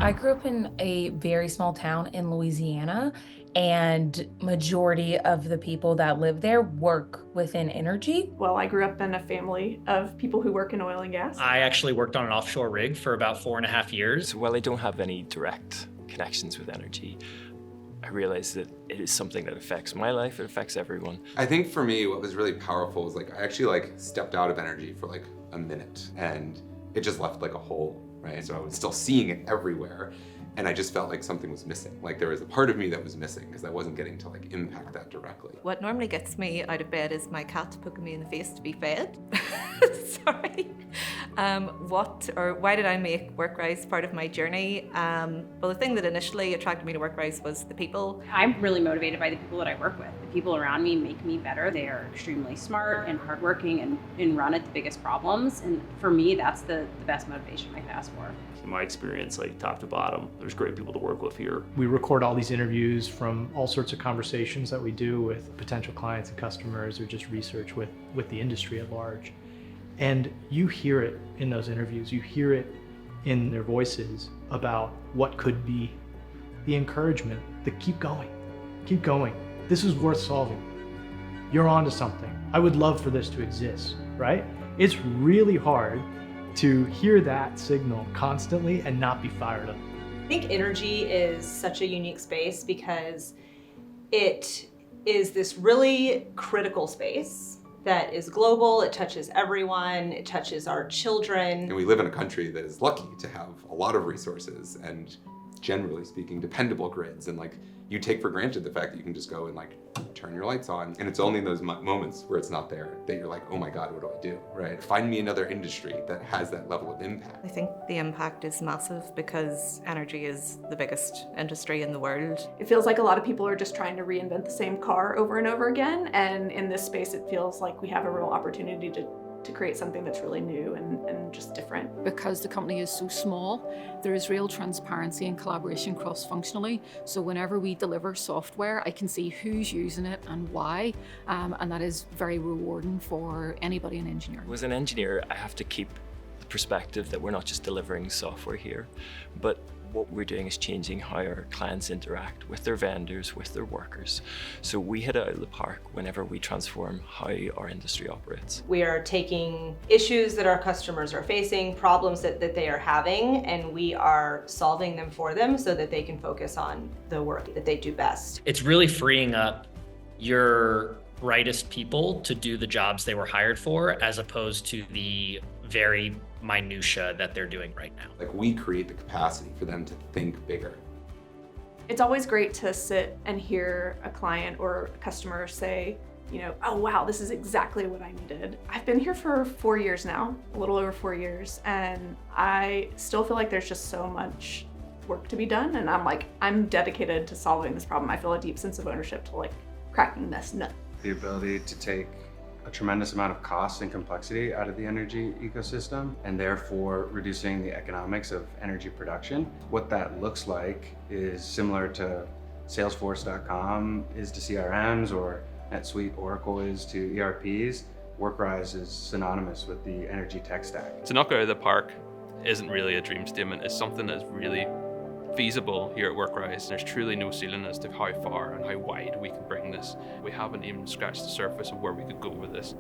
I grew up in a very small town in Louisiana, and majority of the people that live there work within energy. Well, I grew up in a family of people who work in oil and gas. I actually worked on an offshore rig for about 4.5 years. So while I don't have any direct connections with energy, I realize that it is something that affects my life, it affects everyone. I think for me, what was really powerful was I actually stepped out of energy for a minute, and it just left a hole, right? So I was still seeing it everywhere, and I just felt like something was missing. There was a part of me that was missing because I wasn't getting to impact that directly. What normally gets me out of bed is my cat poking me in the face to be fed. Sorry. Why did I make Workrise part of my journey? Well, the thing that initially attracted me to Workrise was the people. I'm really motivated by the people that I work with. The people around me make me better. They are extremely smart and hardworking and run at the biggest problems. And for me, that's the best motivation I could ask for. In my experience, top to bottom, there's great people to work with here. We record all these interviews from all sorts of conversations that we do with potential clients and customers, or just research with the industry at large. And you hear it in those interviews, you hear it in their voices about what could be, the encouragement, the keep going. This is worth solving. You're onto something. I would love for this to exist, right? It's really hard to hear that signal constantly and not be fired up. I think energy is such a unique space because it is this really critical space that is global. It touches everyone. It touches our children. And we live in a country that is lucky to have a lot of resources and, generally speaking, dependable grids. And you take for granted the fact that you can just go and turn your lights on. And it's only in those moments where it's not there that you're oh my God, what do I do, right? Find me another industry that has that level of impact. I think the impact is massive because energy is the biggest industry in the world. It feels like a lot of people are just trying to reinvent the same car over and over again. And in this space, it feels like we have a real opportunity to create something that's really new and just different. Because the company is so small, there is real transparency and collaboration cross-functionally. So whenever we deliver software, I can see who's using it and why, and that is very rewarding for anybody in engineering. As an engineer, I have to keep the perspective that we're not just delivering software here, but what we're doing is changing how our clients interact with their vendors, with their workers. So we hit it out of the park whenever we transform how our industry operates. We are taking issues that our customers are facing, problems that they are having, and we are solving them for them so that they can focus on the work that they do best. It's really freeing up your brightest people to do the jobs they were hired for, as opposed to the very minutia that they're doing right now. We create the capacity for them to think bigger. It's always great to sit and hear a client or a customer say, oh wow, this is exactly what I needed. I've been here for 4 years now, a little over 4 years, and I still feel like there's just so much work to be done. And I'm dedicated to solving this problem. I feel a deep sense of ownership to cracking this nut. The ability to take a tremendous amount of cost and complexity out of the energy ecosystem, and therefore reducing the economics of energy production. What that looks like is similar to Salesforce.com is to CRMs, or NetSuite Oracle is to ERPs. Workrise is synonymous with the energy tech stack. To knock it out of the park isn't really a dream statement. It's something that's really feasible here at Workrise. There's truly no ceiling as to how far and how wide we can bring this. We haven't even scratched the surface of where we could go with this.